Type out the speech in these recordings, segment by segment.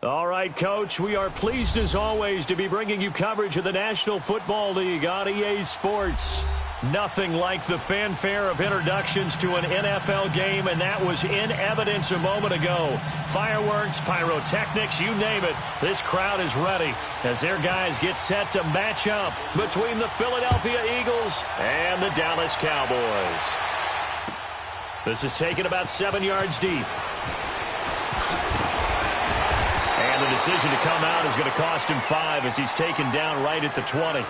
All right, Coach, we are pleased as always to be bringing you coverage of the National Football League on EA Sports. Nothing like the fanfare of introductions to an NFL game, and that was in evidence a moment ago. Fireworks, pyrotechnics, you name it. This crowd is ready as their guys get set to match up between the Philadelphia Eagles and the Dallas Cowboys. This is taken about 7 yards deep. And the decision to come out is going to cost him 5 as he's taken down right at the 20.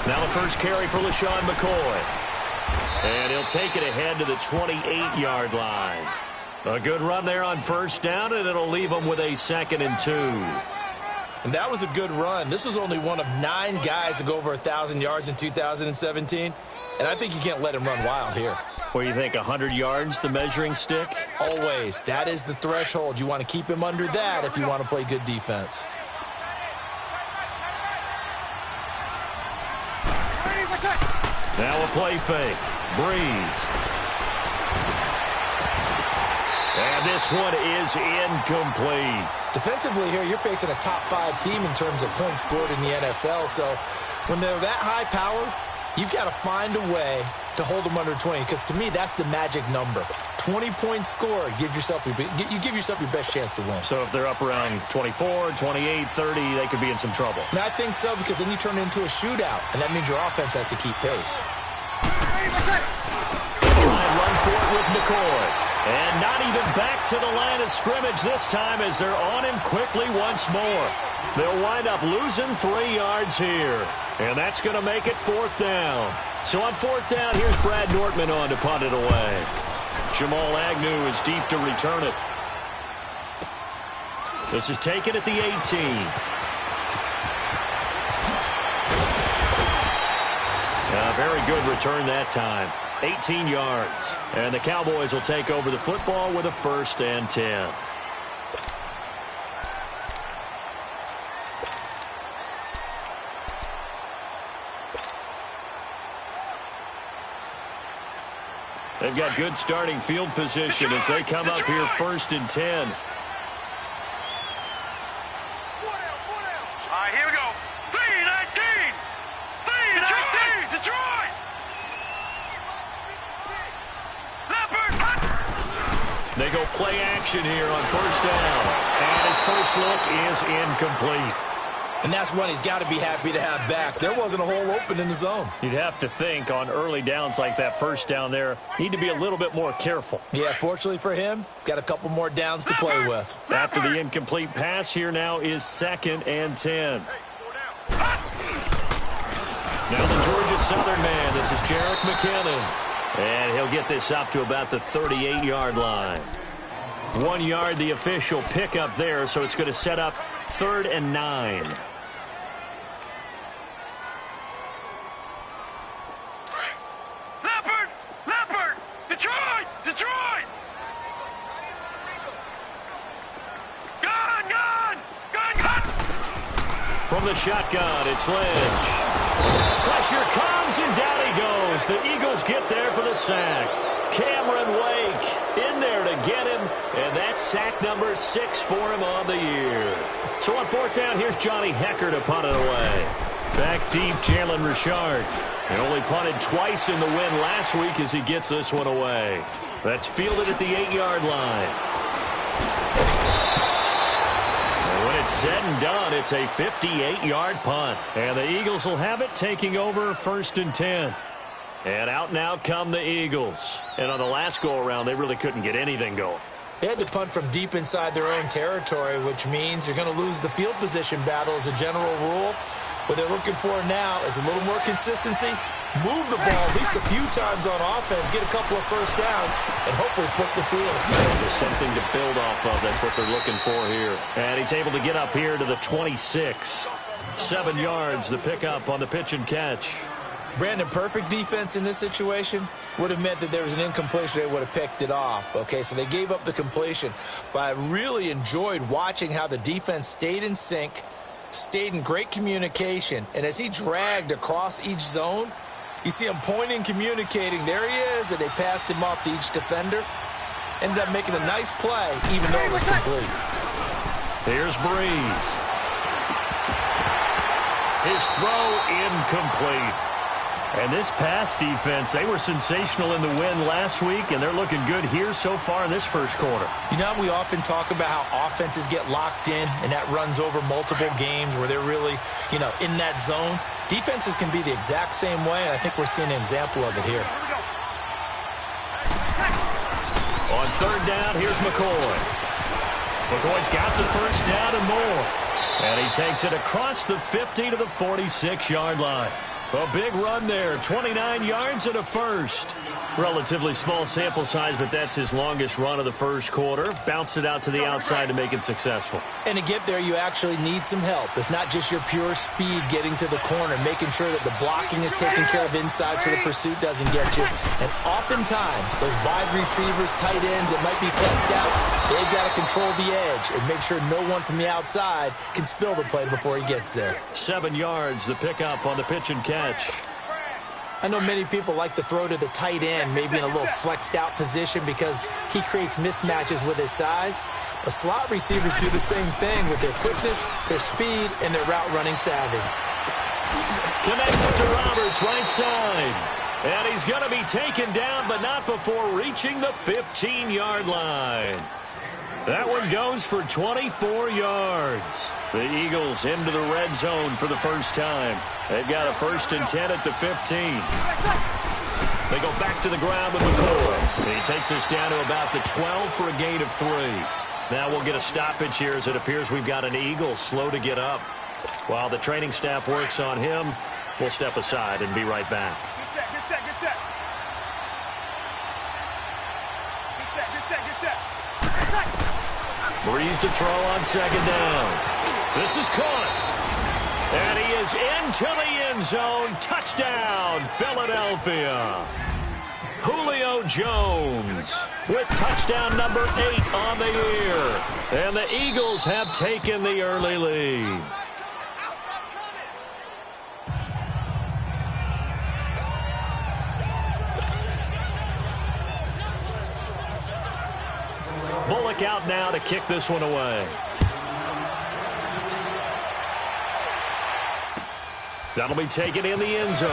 Now the first carry for LaShawn McCoy. And he'll take it ahead to the 28-yard line. A good run there on first down, and it'll leave him with a 2nd and 2. And that was a good run. This was only one of 9 guys to go over 1,000 yards in 2017. And I think you can't let him run wild here. What do you think, 100 yards, the measuring stick? Always. That is the threshold. You want to keep him under that if you want to play good defense. Now a play fake. Breeze. And this one is incomplete. Defensively here, you're facing a top 5 team in terms of points scored in the NFL. So when they're that high powered, you've got to find a way to hold them under 20. Because to me, that's the magic number. 20 points scored. You give yourself your best chance to win. So if they're up around 24, 28, 30, they could be in some trouble. And I think so, because then you turn it into a shootout, and that means your offense has to keep pace. Try and run for it with McCoy. And not even back to the line of scrimmage this time as they're on him quickly once more. They'll wind up losing 3 yards here. And that's going to make it 4th down. So on 4th down, here's Brad Nortman on to punt it away. Jamal Agnew is deep to return it. This is taken at the 18. A very good return that time. 18 yards. And the Cowboys will take over the football with a 1st and 10. They've got good starting field position as they come up here 1st and 10. All right, here we go. 3-19. 3-19. Detroit. They go play action here on 1st down. And his first look is incomplete. And that's one he's got to be happy to have back. There wasn't a hole open in the zone. You'd have to think on early downs like that 1st down there, need to be a little bit more careful. Yeah, fortunately for him, got a couple more downs to play with. After the incomplete pass, here now is 2nd and 10. Now the Georgia Southern man, this is Jerick McKinnon. And he'll get this up to about the 38-yard line. 1 yard, the official pickup there, so it's going to set up 3rd and 9. Leopard! Detroit! Gun! From the shotgun, it's Lynch. Pressure comes, and down he goes. The Eagles get there for the sack. Cameron Wake in there to get him, and that's sack number 6 for him on the year. So on 4th down, here's Johnny Hecker to punt it away. Back deep, Jalen Richard. He only punted twice in the win last week as he gets this one away. That's fielded at the 8-yard line. And when it's said and done, it's a 58-yard punt. And the Eagles will have it, taking over 1st and 10. And out now come the Eagles. And on the last go-around, they really couldn't get anything going. They had to punt from deep inside their own territory, which means you're going to lose the field position battle as a general rule. What they're looking for now is a little more consistency move the ball at least a few times on offense, get a couple of first downs, and hopefully flip the field. Just something to build off of. That's what they're looking for here. And he's able to get up here to the 26. 7 yards, the pickup on the pitch and catch. Brandon, perfect defense in this situation would have meant that there was an incompletion. They would have picked it off. Okay, so they gave up the completion. But I really enjoyed watching how the defense stayed in sync, stayed in great communication. And as he dragged across each zone, you see him pointing, communicating. There he is, and they passed him off to each defender. Ended up making a nice play, even though it was complete. Here's Breeze. His throw incomplete. And this pass defense, they were sensational in the win last week, and they're looking good here so far in this first quarter. You know, we often talk about how offenses get locked in, and that runs over multiple games where they're really, in that zone. Defenses can be the exact same way, and I think we're seeing an example of it here. On third down, here's McCoy. McCoy's got the first down and more. And he takes it across the 50 to the 46-yard line. A big run there, 29 yards and a first. Relatively small sample size, but that's his longest run of the first quarter. Bounced it out to the outside to make it successful. And to get there, you actually need some help. It's not just your pure speed getting to the corner, making sure that the blocking is taken care of inside so the pursuit doesn't get you. And oftentimes, those wide receivers, tight ends that might be flexed out, they've got to control the edge and make sure no one from the outside can spill the play before he gets there. 7 yards, the pickup on the pitch and catch. I know many people like to throw to the tight end, maybe in a little flexed out position because he creates mismatches with his size. But slot receivers do the same thing with their quickness, their speed, and their route running savvy. Connects it to Roberts, right side. And he's going to be taken down, but not before reaching the 15-yard line. That one goes for 24 yards. The Eagles into the red zone for the first time. They've got a 1st and 10 at the 15. They go back to the ground with McCoy. He takes us down to about the 12 for a gain of 3. Now we'll get a stoppage here as it appears we've got an Eagle slow to get up. While the training staff works on him, we'll step aside and be right back. Get set, get set, get set. Get set, get set, get set. Breeze to throw on second down. This is caught. And he is into the end zone. Touchdown, Philadelphia. Julio Jones with touchdown number 8 on the year. And the Eagles have taken the early lead. Bullock out now to kick this one away. That'll be taken in the end zone.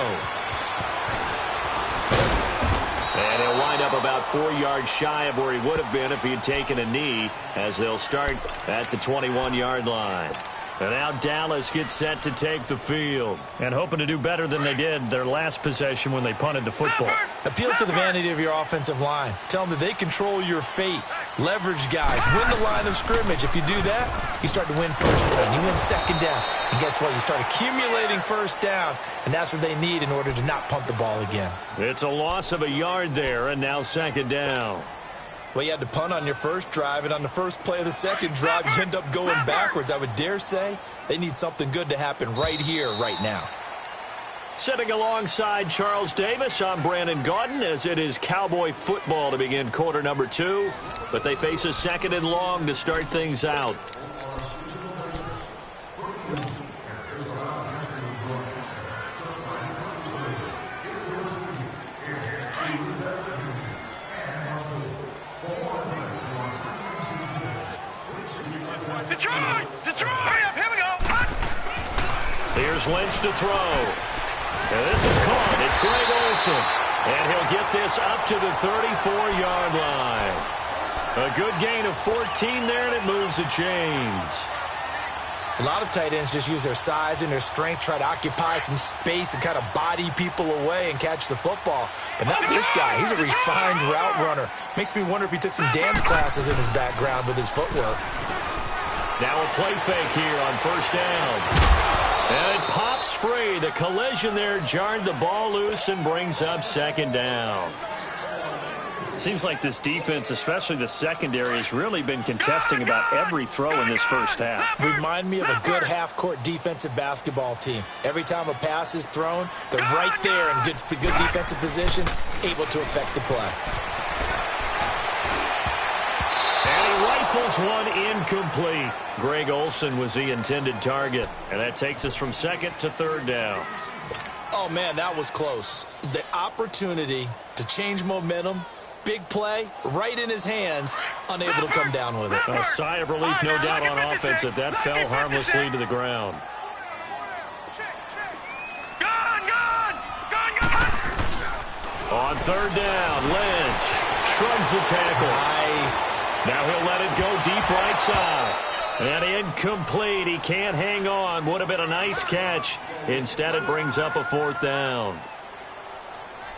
And he'll wind up about 4 yards shy of where he would have been if he had taken a knee, as they'll start at the 21-yard line. And now Dallas gets set to take the field. And hoping to do better than they did their last possession when they punted the football. Appeal to the vanity of your offensive line. Tell them that they control your fate. Leverage guys. Win the line of scrimmage. If you do that, you start to win first down. You win second down. And guess what? You start accumulating first downs. And that's what they need in order to not punt the ball again. It's a loss of a yard there, and now second down. Well, you had to punt on your first drive, and on the first play of the second drive, you end up going backwards. I would dare say they need something good to happen right here, right now. Sitting alongside Charles Davis, I'm Brandon Gaudin, as it is Cowboy football to begin quarter number 2. But they face a 2nd and long to start things out. Detroit! Detroit! Hurry up, here we go! Here's Lynch to throw. And this is caught. It's Greg Olsen. And he'll get this up to the 34-yard line. A good gain of 14 there, and it moves the chains. A lot of tight ends just use their size and their strength, try to occupy some space and kind of body people away and catch the football. But not this guy. He's a refined route runner. Makes me wonder if he took some dance classes in his background with his footwork. Now a play fake here on first down. And it pops free. The collision there jarred the ball loose and brings up second down. Seems like this defense, especially the secondary, has really been contesting about every throw in this first half. Remind me of a good half-court defensive basketball team. Every time a pass is thrown, they're right there in good defensive position, able to affect the play. And he rifles one incomplete. Greg Olsen was the intended target. And that takes us from second to third down. Oh, man, that was close. The opportunity to change momentum, big play, right in his hands, unable to come down with it. A sigh of relief, no doubt, on offense that fell harmlessly to the ground. On third down, Lynch shrugs the tackle. Nice. Now he'll let it go deep right side. And incomplete. He can't hang on. Would have been a nice catch. Instead, it brings up a fourth down.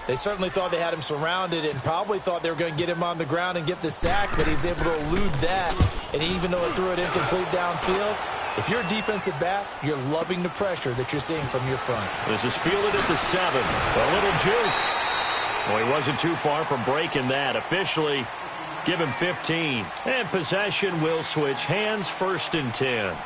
They certainly thought they had him surrounded and probably thought they were going to get him on the ground and get the sack, but he was able to elude that. And even though it threw it incomplete downfield, if you're a defensive back, you're loving the pressure that you're seeing from your front. This is fielded at the 7. A little juke. Well, he wasn't too far from breaking that. Officially, give him 15. And possession will switch hands, 1st and 10.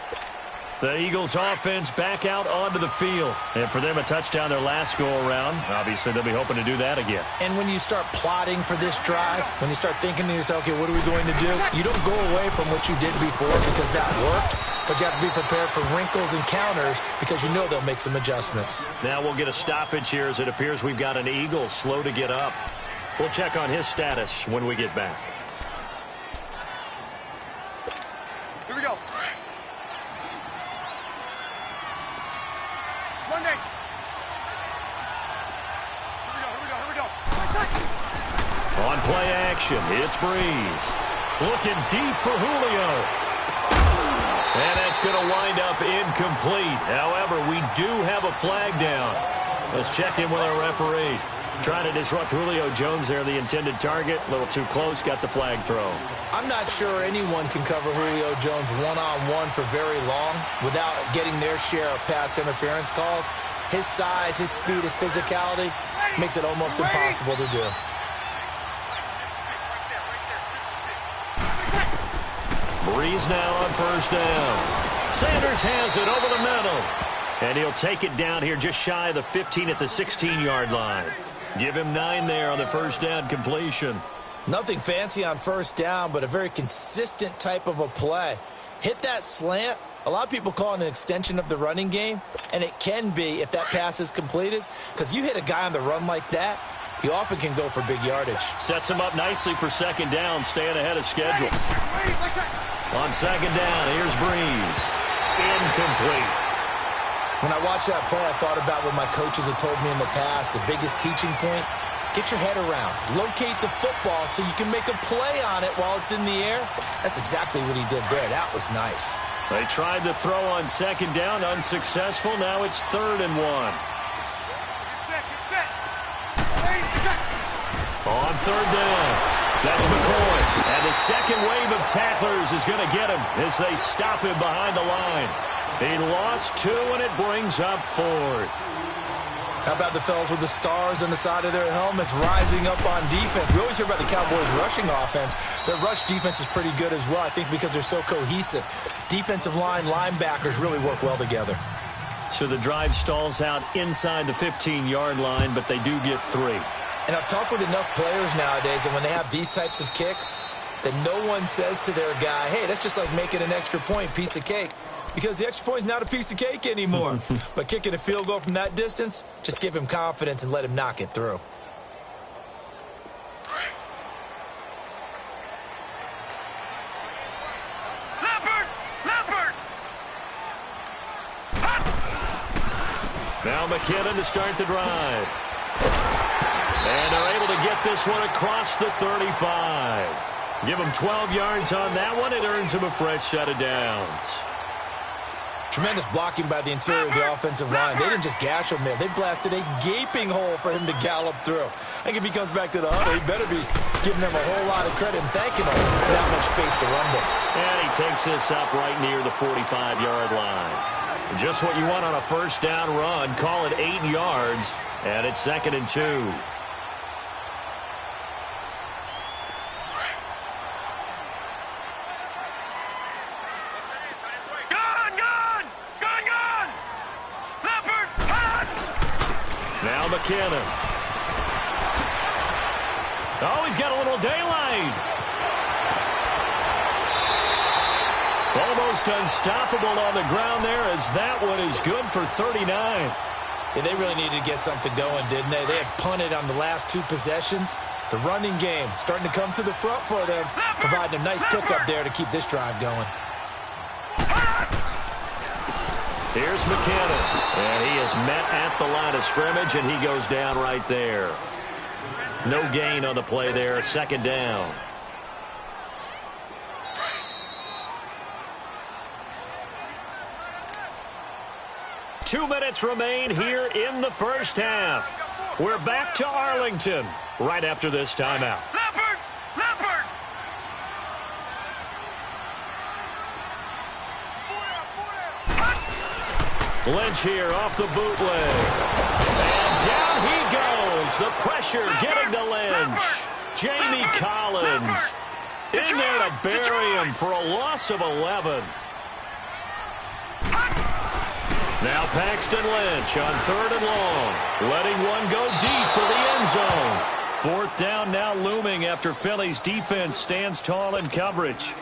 The Eagles offense back out onto the field. And for them, a touchdown their last go-around. Obviously, they'll be hoping to do that again. And when you start plotting for this drive, when you start thinking to yourself, okay, what are we going to do? You don't go away from what you did before because that worked. But you have to be prepared for wrinkles and counters because you know they'll make some adjustments. Now we'll get a stoppage here as it appears we've got an Eagle slow to get up. We'll check on his status when we get back. Here we go. Monday. Here we go. On play action, it's Breeze. Looking deep for Julio. And that's going to wind up incomplete. However, we do have a flag down. Let's check in with our referee. Trying to disrupt Julio Jones there, the intended target. A little too close, got the flag thrown. I'm not sure anyone can cover Julio Jones one-on-one for very long without getting their share of pass interference calls. His size, his speed, his physicality makes it almost impossible to do. Breeze now on 1st down. Sanders has it over the middle. And he'll take it down here just shy of the 15 at the 16-yard line. Give him 9 there on the 1st down completion. Nothing fancy on 1st down, but a very consistent type of a play. Hit that slant. A lot of people call it an extension of the running game, and it can be if that pass is completed, because you hit a guy on the run like that, he often can go for big yardage. Sets him up nicely for 2nd down, staying ahead of schedule. On 2nd down, here's Breeze. Incomplete. When I watched that play, I thought about what my coaches had told me in the past. The biggest teaching point, get your head around. Locate the football so you can make a play on it while it's in the air. That's exactly what he did there. That was nice. They tried to throw on 2nd down, unsuccessful. Now it's 3rd and 1. Get set. On 3rd down, that's McCoy. And the second wave of tacklers is going to get him as they stop him behind the line. He lost 2, and it brings up 4th. How about the fellas with the stars on the side of their helmets rising up on defense? We always hear about the Cowboys' rushing offense. Their rush defense is pretty good as well, I think, because they're so cohesive. Defensive line, linebackers really work well together. So the drive stalls out inside the 15-yard line, but they do get 3. And I've talked with enough players nowadays that when they have these types of kicks, that no one says to their guy, hey, that's just like making an extra point, piece of cake. Because the extra point is not a piece of cake anymore. But kicking a field goal from that distance, just give him confidence and let him knock it through. Leopard! Now McKinnon to start the drive. And they're able to get this one across the 35. Give him 12 yards on that one. It earns him a fresh set of downs. Tremendous blocking by the interior of the offensive line. They didn't just gash him there. They blasted a gaping hole for him to gallop through. I think if he comes back to the huddle, he better be giving them a whole lot of credit and thanking them for that much space to rumble. And he takes this up right near the 45-yard line. Just what you want on a first down run. Call it 8 yards, and it's 2nd and 2. Now McKinnon. Oh, he's got a little daylight. Almost unstoppable on the ground there, as that one is good for 39. Yeah, they really needed to get something going, didn't they? They had punted on the last 2 possessions. The running game starting to come to the front for them, providing a nice pickup there to keep this drive going. Here's McKinnon, and he is met at the line of scrimmage, and he goes down right there. No gain on the play there, 2nd down. Two minutes remain here in the first half. We're back to Arlington right after this timeout. Lynch here off the bootleg. And down he goes. The pressure getting to Lynch. Jamie Collins in there to bury him for a loss of 11. Now Paxton Lynch on 3rd and long. Letting one go deep for the end zone. 4th down now looming after Philly's defense stands tall in coverage.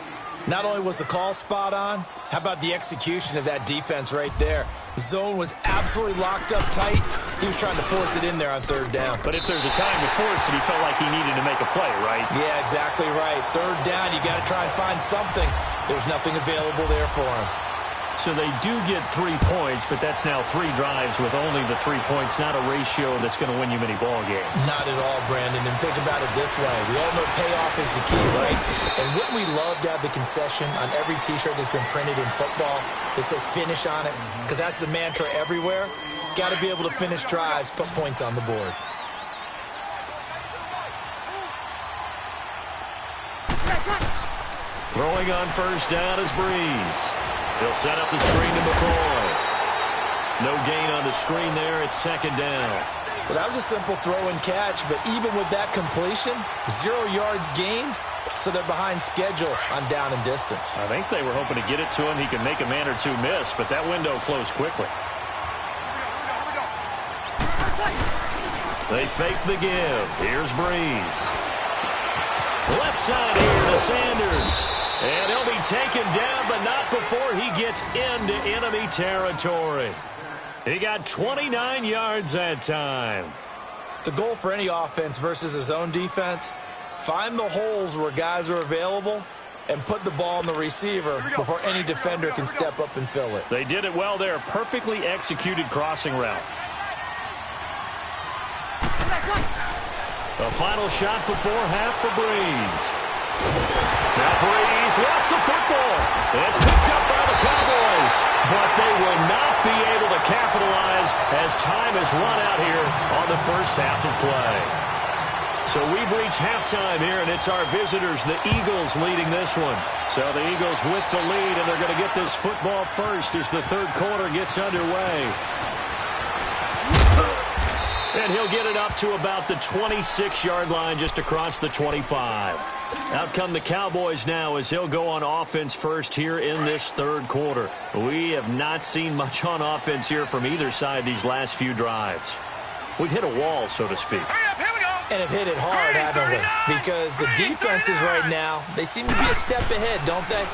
Not only was the call spot on, how about the execution of that defense right there? The zone was absolutely locked up tight. He was trying to force it in there on 3rd down. But if there's a time to force it, he felt like he needed to make a play, right? Yeah, exactly right. 3rd down, you got to try and find something. There's nothing available there for him. So they do get 3 points, but that's now 3 drives with only the 3 points, not a ratio that's going to win you many ball games. Not at all, Brandon. And think about it this way. We all know payoff is the key, right? And wouldn't we love to have the concession on every T-shirt that's been printed in football that says finish on it? Because that's the mantra everywhere. Got to be able to finish drives, put points on the board. Throwing on first down is Breeze. He'll set up the screen to McCoy. No gain on the screen there. It's 2nd down. Well, that was a simple throw and catch, but even with that completion, 0 yards gained, so they're behind schedule on down and distance. I think they were hoping to get it to him. He could make a man or 2 miss, but that window closed quickly. They fake the give. Here's Breeze. Left side here to Sanders. And he'll be taken down, but not before he gets into enemy territory. He got 29 yards that time. The goal for any offense versus his own defense, find the holes where guys are available and put the ball on the receiver before any defender can step up and fill it. They did it well there. Perfectly executed crossing route. The final shot before half for Breeze. Now Breeze lost the football. It's picked up by the Cowboys, but they will not be able to capitalize as time has run out here on the first half of play. So we've reached halftime here, and it's our visitors, the Eagles, leading this one. So the Eagles with the lead, and they're going to get this football first as the 3rd quarter gets underway. And he'll get it up to about the 26-yard line, just across the 25. Out come the Cowboys now as he'll go on offense first here in this 3rd quarter. We have not seen much on offense here from either side these last few drives. We've hit a wall, so to speak. And have hit it hard, haven't we? Because the defenses right now, they seem to be a step ahead, don't they?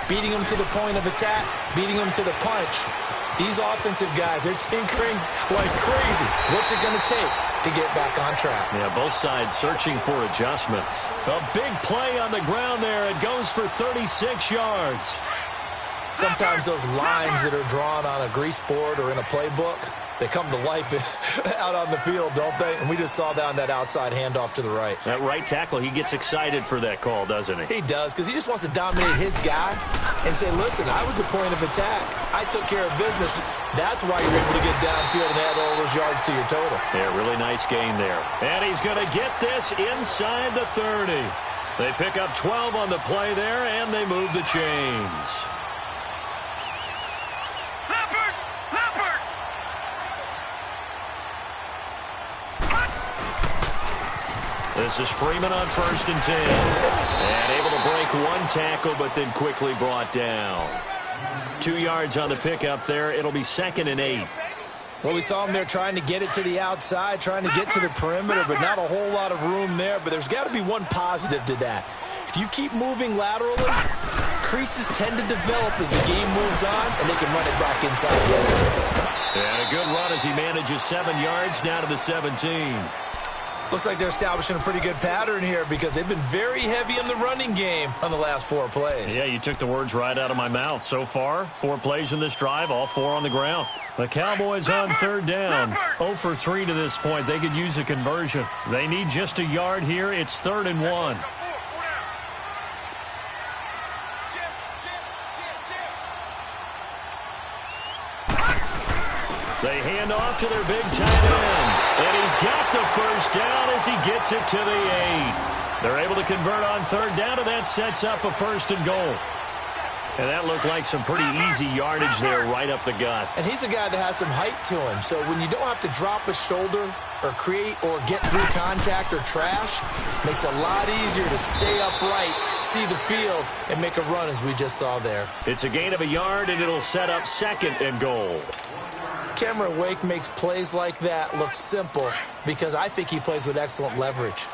Beating them to the point of attack, beating them to the punch. These offensive guys, they're tinkering like crazy. What's it going to take to get back on track? Yeah, both sides searching for adjustments. A big play on the ground there. It goes for 36 yards. Sometimes those lines that are drawn on a grease board or in a playbook, they come to life out on the field, don't they? And we just saw that on that outside handoff to the right. That right tackle, he gets excited for that call, doesn't he? He does, because he just wants to dominate his guy and say, listen, I was the point of attack. I took care of business. That's why you're able to get downfield and add all those yards to your total. Yeah, really nice gain there. And he's going to get this inside the 30. They pick up 12 on the play there, and they move the chains. This is Freeman on 1st and 10. And able to break one tackle, but then quickly brought down. 2 yards on the pickup there. It'll be 2nd and 8. Well, we saw him there trying to get it to the outside, trying to get to the perimeter, but not a whole lot of room there. But there's got to be one positive to that. If you keep moving laterally, creases tend to develop as the game moves on, and they can run it back inside. And a good run as he manages 7 yards down to the 17. Looks like they're establishing a pretty good pattern here because they've been very heavy in the running game on the last 4 plays. Yeah, you took the words right out of my mouth. So far, 4 plays in this drive, all 4 on the ground. The Cowboys on 3rd down. 0 for 3 to this point. They could use a conversion. They need just a yard here. It's 3rd and 1. They hand off to their big tight end. And he's got the first down as he gets it to the 8. They're able to convert on 3rd down, and that sets up a 1st and goal. And that looked like some pretty easy yardage there right up the gut. And he's a guy that has some height to him. So when you don't have to drop a shoulder or create or get through contact or trash, makes it a lot easier to stay upright, see the field, and make a run as we just saw there. It's a gain of a yard, and it'll set up 2nd and goal. Cameron Wake makes plays like that look simple because I think he plays with excellent leverage.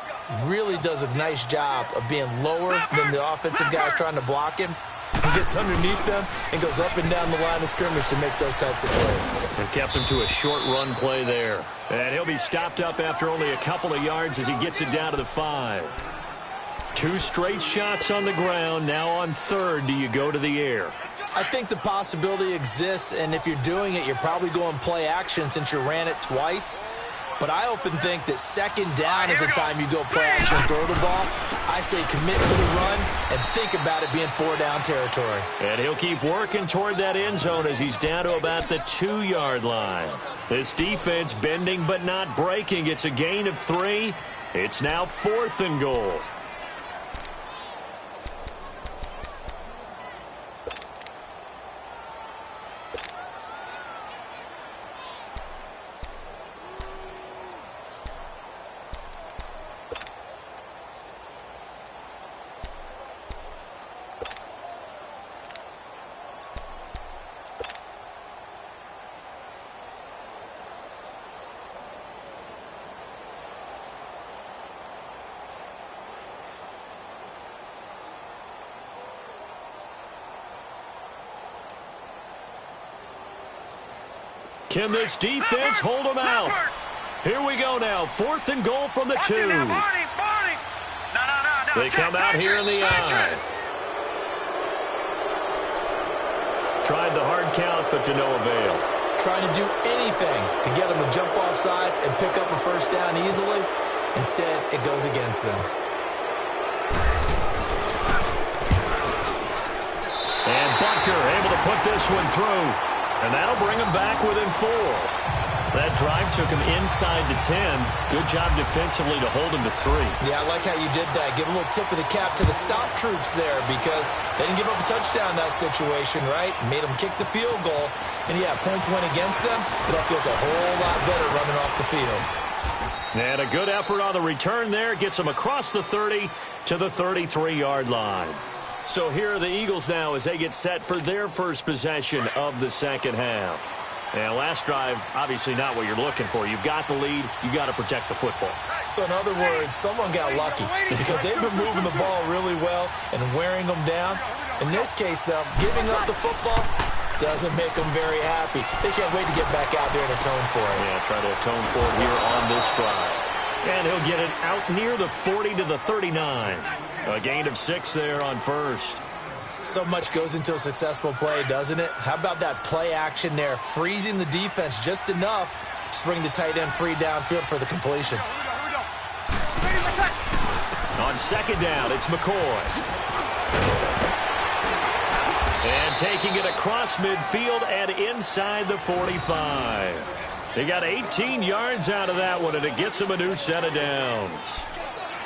Really does a nice job of being lower than the offensive guys trying to block him. He gets underneath them and goes up and down the line of scrimmage to make those types of plays. And kept him to a short run play there. And he'll be stopped up after only a couple of yards as he gets it down to the 5. 2 straight shots on the ground. Now on 3rd, do you go to the air? I think the possibility exists, and if you're doing it, you're probably going play action since you ran it twice. But I often think that 2nd down is the time you go play action and throw the ball. I say commit to the run and think about it being 4-down territory. And he'll keep working toward that end zone as he's down to about the 2-yard line. This defense bending but not breaking. It's a gain of 3. It's now 4th and goal. Can this defense hold them out? Here we go now. 4th and goal from the 2. They come out here in the eye. Tried the hard count, but to no avail. Trying to do anything to get them to jump off sides and pick up a 1st down easily. Instead, it goes against them. And Butker able to put this one through. And that'll bring him back within 4. That drive took him inside the 10. Good job defensively to hold him to 3. Yeah, I like how you did that. Give a little tip of the cap to the stop troops there because they didn't give up a touchdown in that situation, right? Made them kick the field goal. And, yeah, points went against them, but that feels a whole lot better running off the field. And a good effort on the return there. Gets them across the 30 to the 33-yard line. So here are the Eagles now as they get set for their first possession of the 2nd half. And last drive, obviously not what you're looking for. You've got the lead. You've got to protect the football. So in other words, someone got lucky because they've been moving the ball really well and wearing them down. In this case, though, giving up the football doesn't make them very happy. They can't wait to get back out there and atone for it. Yeah, try to atone for it here on this drive. And he'll get it out near the 40 to the 39. A gain of 6 there on 1st. So much goes into a successful play, doesn't it? How about that play action there? Freezing the defense just enough to bring the tight end free downfield for the completion. On 2nd down, it's McCoy. And taking it across midfield and inside the 45. They got 18 yards out of that one, and it gets them a new set of downs.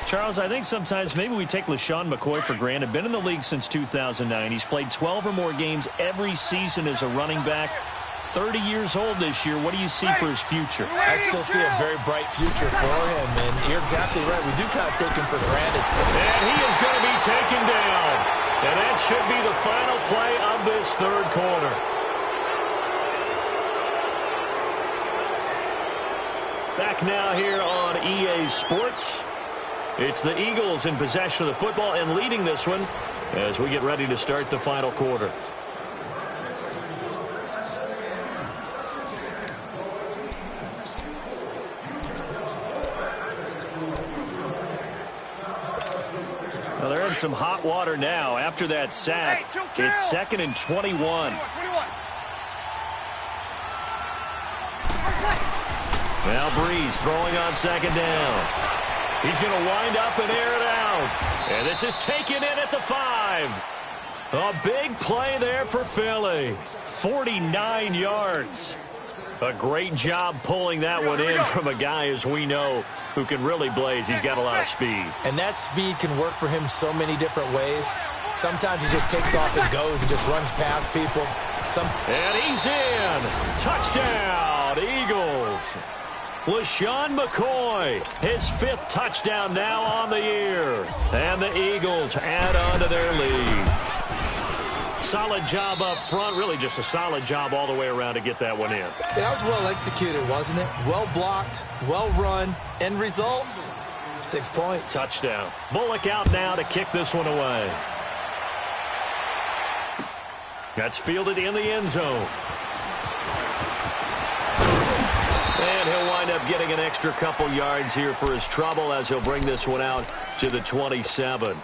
Charles, I think sometimes maybe we take LaShawn McCoy for granted. Been in the league since 2009. He's played 12 or more games every season as a running back. 30 years old this year. What do you see for his future? I still see a very bright future for him, and you're exactly right. We do kind of take him for granted. And he is going to be taken down. And that should be the final play of this third quarter. Back now here on EA Sports. It's the Eagles in possession of the football and leading this one as we get ready to start the final quarter. Well, they're in some hot water now. After that sack, it's 2nd and 21. Now Breeze throwing on 2nd down. He's going to wind up and air it out. And this is taken in at the 5. A big play there for Philly. 49 yards. A great job pulling that one in from a guy, as we know, who can really blaze. He's got a lot of speed. And that speed can work for him so many different ways. Sometimes he just takes off and goes and just runs past people. And he's in. Touchdown, Eagles. LaShawn McCoy, his 5th touchdown now on the year. And the Eagles add on to their lead. Solid job up front, really just a solid job all the way around to get that one in. That was well executed, wasn't it? Well blocked, well run. End result, 6 points. Touchdown. Bullock out now to kick this one away. That's fielded in the end zone. And he'll wind up getting an extra couple yards here for his trouble as he'll bring this one out to the 27.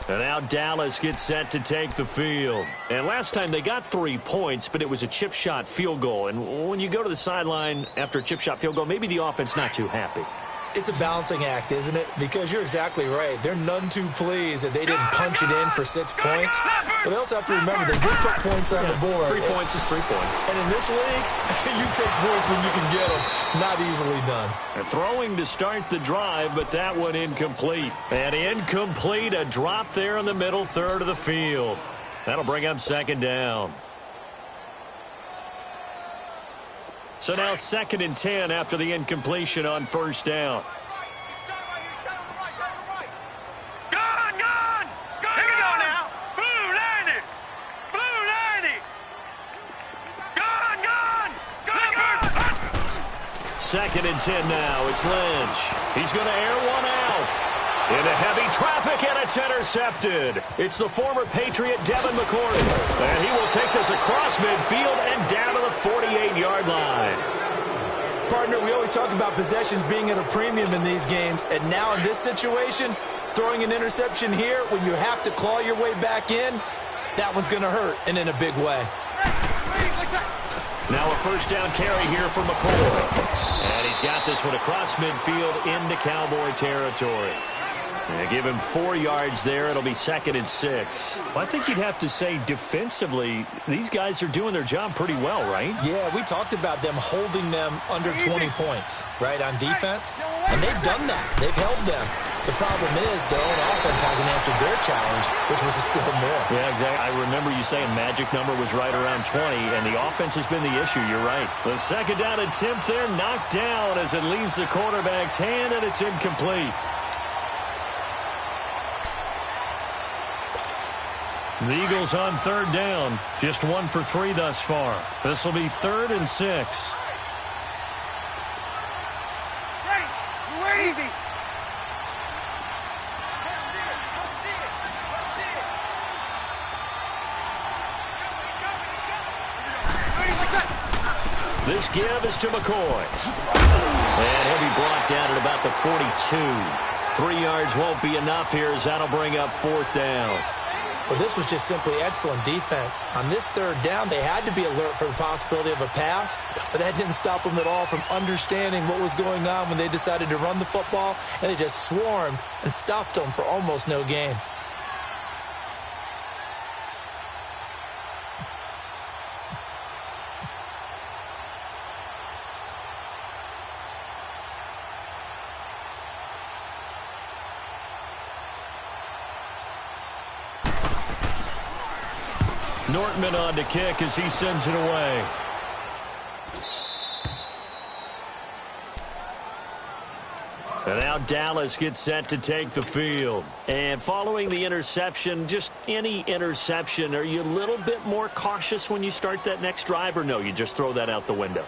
And now Dallas gets set to take the field. And last time they got 3 points, but it was a chip shot field goal. And when you go to the sideline after a chip shot field goal, maybe the offense not too happy. It's a balancing act, isn't it? Because you're exactly right. They're none too pleased that they didn't punch it in for 6 points. But they also have to remember they did put points on the board. 3 points is 3 points. And in this league, you take points when you can get them. Not easily done. And throwing to start the drive, but that one incomplete. And incomplete, a drop there in the middle third of the field. That'll bring up 2nd down. So now 2nd and 10 after the incompletion on 1st down. Gone! Here we go now. Blue 90. Blue 90. Gone! 2nd and 10 now. It's Lynch. He's going to air one out. Into heavy traffic, and it's intercepted. It's the former Patriot Devin McCourty. And he will take this across midfield and down to the 48-yard line. Partner, we always talk about possessions being at a premium in these games. And now in this situation, throwing an interception here when you have to claw your way back in, that one's going to hurt, and in a big way. Now a 1st down carry here for McCoy. And he's got this one across midfield into Cowboy territory. And give him 4 yards there. It'll be 2nd and 6. Well, I think you'd have to say defensively, these guys are doing their job pretty well, right? Yeah, we talked about them holding them under 20 points, right, on defense. And they've done that. They've held them. The problem is their own offense hasn't answered their challenge, which was to score more. Yeah, exactly. I remember you saying magic number was right around 20, and the offense has been the issue. You're right. The 2nd down attempt there knocked down as it leaves the quarterback's hand, and it's incomplete. The Eagles on 3rd down. Just 1 for 3 thus far. This will be 3rd and 6. We're easy. This give is to McCoy. And he'll be brought down at about the 42. 3 yards won't be enough here as that'll bring up 4th down. Well, this was just simply excellent defense. On this 3rd down, they had to be alert for the possibility of a pass, but that didn't stop them at all from understanding what was going on when they decided to run the football, and they just swarmed and stuffed them for almost no gain. Nortman on to kick as he sends it away. And now Dallas gets set to take the field. And following the interception, just any interception, are you a little bit more cautious when you start that next drive, or no, you just throw that out the window?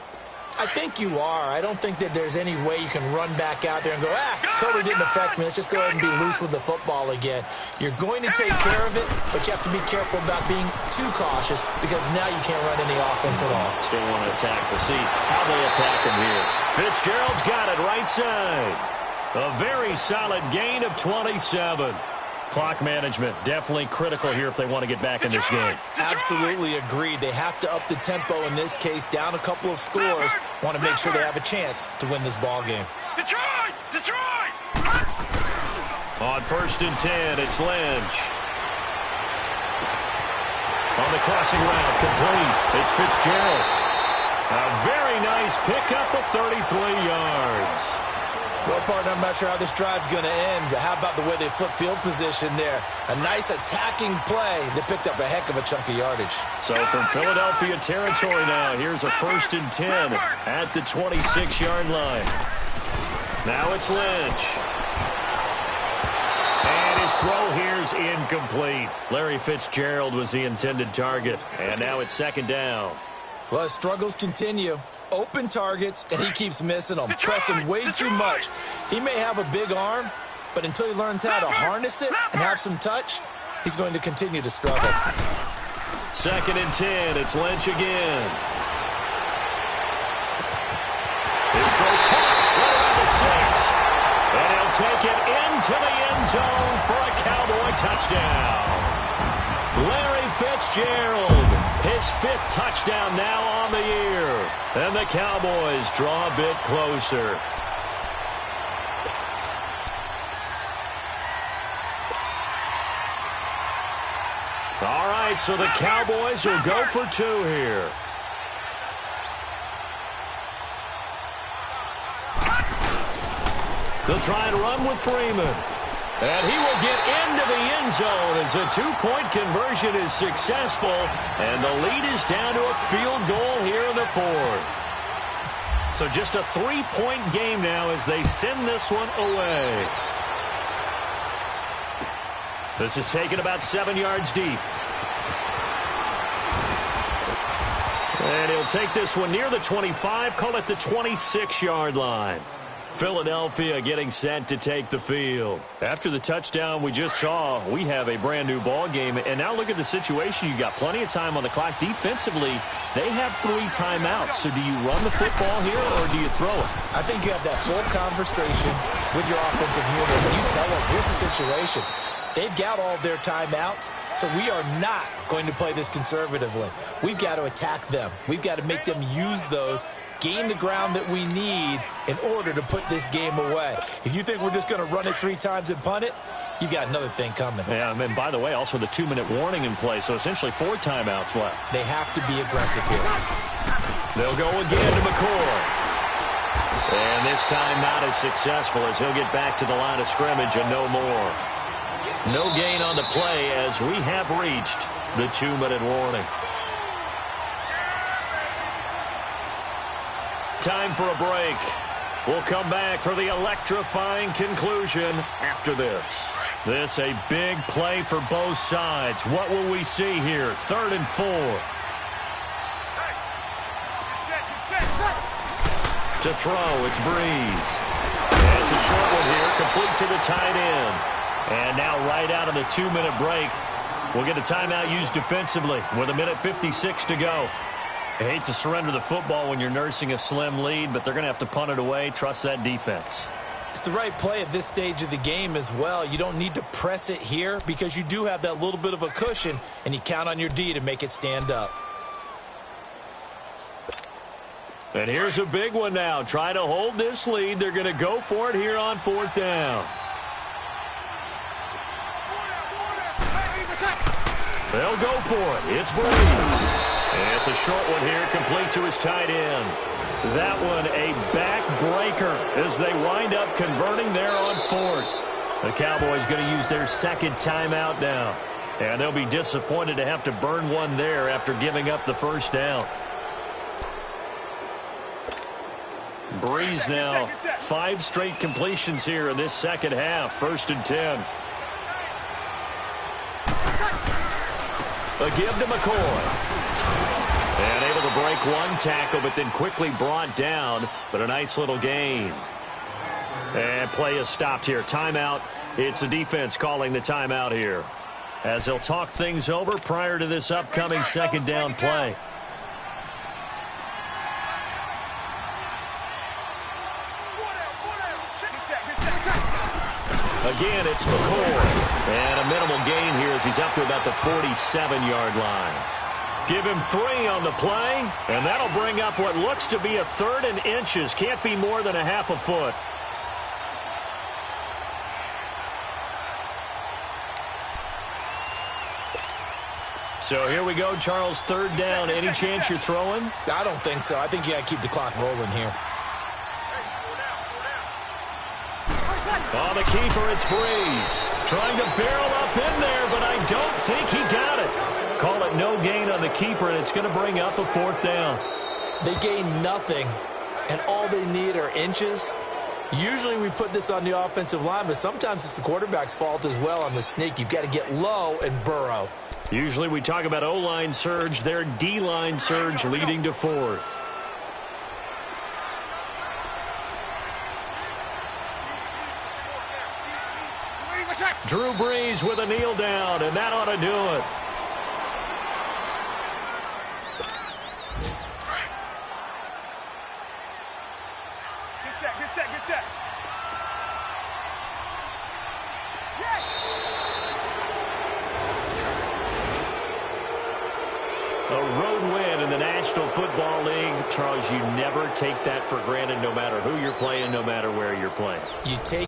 I think you are. I don't think that there's any way you can run back out there and go, totally didn't affect me. Let's just go ahead and be loose with the football again. You're going to take care of it, but you have to be careful about being too cautious because now you can't run any offense at all. Still want to attack. We'll see how they attack him here. Fitzgerald's got it right side. A very solid gain of 27. Clock management definitely critical here if they want to get back in this game. Absolutely agreed. They have to up the tempo in this case, down a couple of scores. Want to make sure they have a chance to win this ball game. Detroit! Detroit! On 1st and 10, it's Lynch. On the crossing route, complete. It's Fitzgerald. A very nice pickup of 33 yards. Well, partner, I'm not sure how this drive's going to end, but how about the way they flip field position there? A nice attacking play. They picked up a heck of a chunk of yardage. So from Philadelphia territory now, here's a 1st and 10 at the 26-yard line. Now it's Lynch. And his throw here's incomplete. Larry Fitzgerald was the intended target. And now it's 2nd down. Well, his struggles continue. Open targets, and he keeps missing them, pressing way too much. He may have a big arm, but until he learns how to harness it and have some touch, he's going to continue to struggle. 2nd and 10, it's Lynch again. His throw caught right around the 6. And he'll take it into the end zone for a Cowboy touchdown. Larry Fitzgerald, his 5th touchdown now on the year. And the Cowboys draw a bit closer. All right, so the Cowboys will go for 2 here. They'll try and run with Freeman. And he will get into the end zone as a 2-point conversion is successful. And the lead is down to a field goal here in the 4th. So just a 3-point game now as they send this one away. This is taken about 7 yards deep. And he'll take this one near the 25, call it the 26-yard line. Philadelphia getting set to take the field. After the touchdown we just saw, we have a brand new ball game. And now look at the situation. You've got plenty of time on the clock. Defensively, they have 3 timeouts. So do you run the football here or do you throw it? I think you have that full conversation with your offensive unit. And you tell them, here's the situation. They've got all their timeouts, so we are not going to play this conservatively. We've got to attack them. We've got to make them use those, gain the ground that we need in order to put this game away. If you think we're just going to run it 3 times and punt it, you got another thing coming. Yeah, and by the way, also the 2-minute warning in play, so essentially 4 timeouts left. They have to be aggressive here. They'll go again to McCoy. And this time not as successful as he'll get back to the line of scrimmage and no more. No gain on the play as we have reached the 2-minute warning. Time for a break. We'll come back for the electrifying conclusion after this. This a big play for both sides. What will we see here? 3rd and 4. To throw, it's Breeze. And it's a short one here, complete to the tight end. And now right out of the 2-minute break, we'll get a timeout used defensively with 1:56 to go. I hate to surrender the football when you're nursing a slim lead, but they're going to have to punt it away. Trust that defense. It's the right play at this stage of the game as well. You don't need to press it here because you do have that little bit of a cushion, and you count on your D to make it stand up. And here's a big one now. Try to hold this lead. They're going to go for it here on 4th down. They'll go for it. It's Breeze. And it's a short one here, complete to his tight end. That one a backbreaker as they wind up converting there on 4th. The Cowboys going to use their 2nd timeout now. And they'll be disappointed to have to burn one there after giving up the 1st down. Breeze now 5 straight completions here in this second half. 1st and 10. A give to McCoy. And able to break one tackle, but then quickly brought down. But a nice little gain. And play is stopped here. Timeout. It's the defense calling the timeout here, as they'll talk things over prior to this upcoming second down play. Again, it's McCoy. And a minimal gain here as he's up to about the 47-yard line. Give him 3 on the play, and that'll bring up what looks to be a 3rd and inches. Can't be more than a half a foot. So here we go, Charles, 3rd down. Any chance you're throwing? I don't think so. I think you got to keep the clock rolling here. On the keeper, it's Breeze. Trying to barrel up in there, but I don't think he got it. Call it no gain on the keeper, and it's going to bring up a 4th down. They gain nothing, and all they need are inches. Usually we put this on the offensive line, but sometimes it's the quarterback's fault as well on the sneak. You've got to get low and burrow. Usually we talk about O-line surge, their D-line surge leading to 4th. Drew Brees with a kneel down, and that ought to do it. Get set. A road win in the National Football League. Charles, you never take that for granted, no matter who you're playing, no matter where you're playing. You take